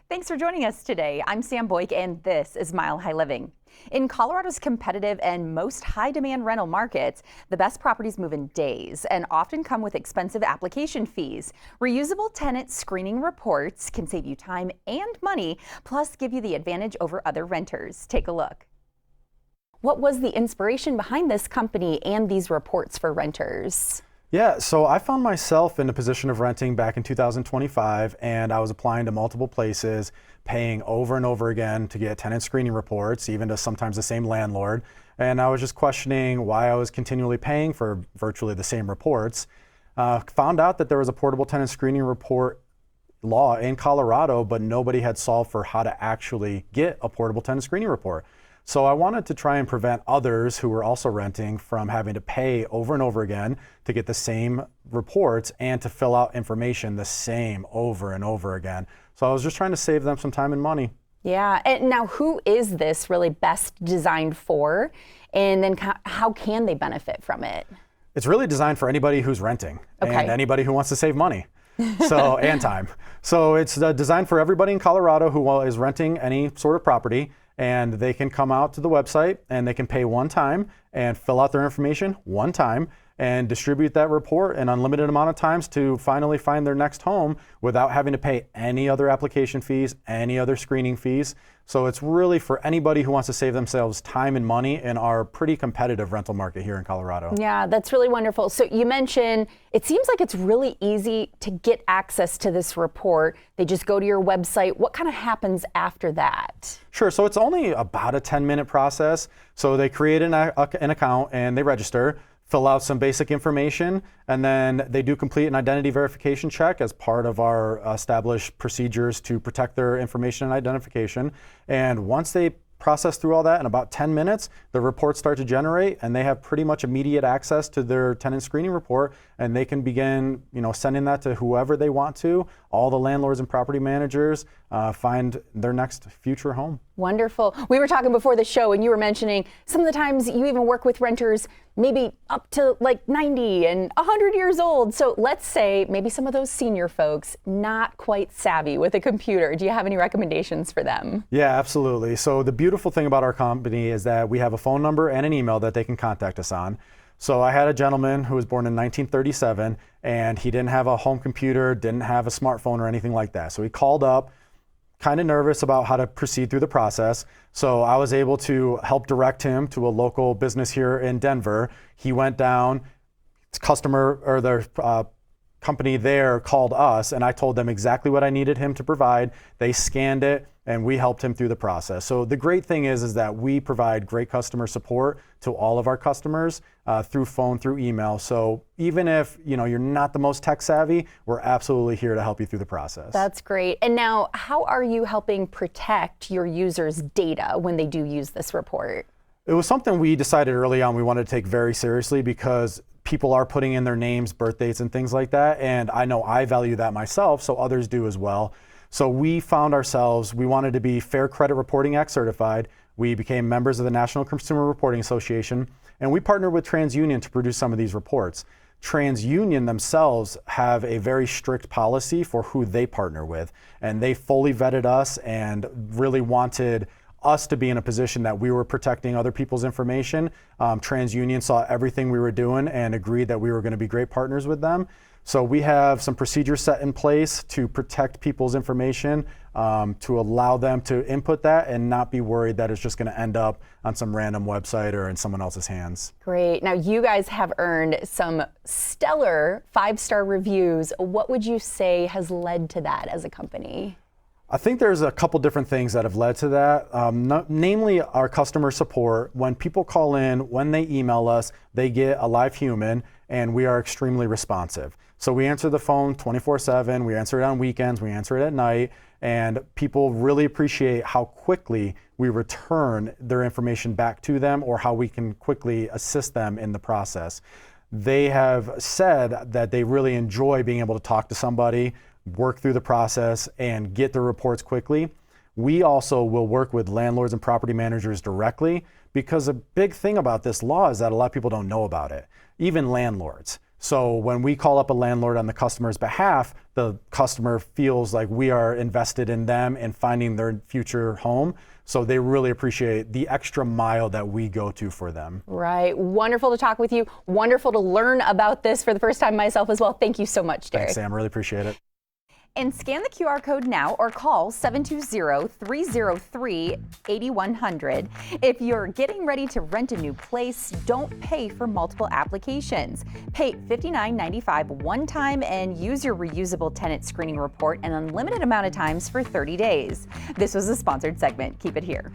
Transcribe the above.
Thanks for joining us today. I'm Sam Boyk, and this is Mile High Living. In Colorado's competitive and most high-demand rental markets, the best properties move in days and often come with expensive application fees. Reusable tenant screening reports can save you time and money, plus give you the advantage over other renters. Take a look. What was the inspiration behind this company and these reports for renters? Yeah, so I found myself in a position of renting back in 2025, and I was applying to multiple places, paying over and over again to get tenant screening reports, even to sometimes the same landlord. And I was just questioning why I was continually paying for virtually the same reports. Found out that there was a portable tenant screening report law in Colorado, but nobody had solved for how to actually get a portable tenant screening report. So I wanted to try and prevent others who were also renting from having to pay over and over again to get the same reports and to fill out information the same over and over again. So I was just trying to save them some time and money. Yeah, and now who is this really best designed for? And then how can they benefit from it? It's really designed for anybody who's renting and anybody who wants to save money. And time. So it's designed for everybody in Colorado who is renting any sort of property. And they can come out to the website and they can pay one time and fill out their information one time and distribute that report an unlimited amount of times to finally find their next home without having to pay any other application fees, any other screening fees. So it's really for anybody who wants to save themselves time and money in our pretty competitive rental market here in Colorado. Yeah, that's really wonderful. So you mentioned it seems like it's really easy to get access to this report. They just go to your website. What kind of happens after that? Sure, so it's only about a 10-minute process. So they create an account and they register, fill out some basic information, and then they do complete an identity verification check as part of our established procedures to protect their information and identification. And once they process through all that in about 10 minutes, the reports start to generate and they have pretty much immediate access to their tenant screening report, and they can begin sending that to whoever they want to. All the landlords and property managers find their next future home. Wonderful. We were talking before the show and you were mentioning some of the times you even work with renters maybe up to like 90 and 100 years old. So let's say maybe some of those senior folks not quite savvy with a computer. Do you have any recommendations for them? Yeah, absolutely. So the beautiful thing about our company is that we have a phone number and an email that they can contact us on. So I had a gentleman who was born in 1937 and he didn't have a home computer, didn't have a smartphone or anything like that. So he called up, kind of nervous about how to proceed through the process. So I was able to help direct him to a local business here in Denver. He went down, their company there called us, and I told them exactly what I needed him to provide. They scanned it and we helped him through the process. So the great thing is that we provide great customer support to all of our customers through phone, through email. So even if you're not the most tech savvy, we're absolutely here to help you through the process. That's great. And now, how are you helping protect your users' data when they do use this report? It was something we decided early on we wanted to take very seriously because people are putting in their names, birth dates, and things like that. And I know I value that myself, so others do as well. So we found ourselves, we wanted to be Fair Credit Reporting Act certified. We became members of the National Consumer Reporting Association, and we partnered with TransUnion to produce some of these reports. TransUnion themselves have a very strict policy for who they partner with, and they fully vetted us and really wanted us to be in a position that we were protecting other people's information. TransUnion saw everything we were doing and agreed that we were going to be great partners with them. So we have some procedures set in place to protect people's information, to allow them to input that and not be worried that it's just going to end up on some random website or in someone else's hands. Great. Now you guys have earned some stellar 5-star reviews. What would you say has led to that as a company? I think there's a couple different things that have led to that, namely our customer support. When people call in, when they email us, they get a live human and we are extremely responsive. So we answer the phone 24/7, we answer it on weekends, we answer it at night, and people really appreciate how quickly we return their information back to them or how we can quickly assist them in the process. They have said that they really enjoy being able to talk to somebody, work through the process, and get the reports quickly. We also will work with landlords and property managers directly because a big thing about this law is that a lot of people don't know about it, even landlords. So when we call up a landlord on the customer's behalf, the customer feels like we are invested in them and finding their future home. So they really appreciate the extra mile that we go to for them. Right. Wonderful to talk with you. Wonderful to learn about this for the first time myself as well. Thank you so much, Derek. Thanks, Sam. Really appreciate it. And scan the QR code now or call 720-303-8100. If you're getting ready to rent a new place, don't pay for multiple applications. Pay $59.95 one time and use your reusable tenant screening report an unlimited amount of times for 30 days. This was a sponsored segment. Keep it here.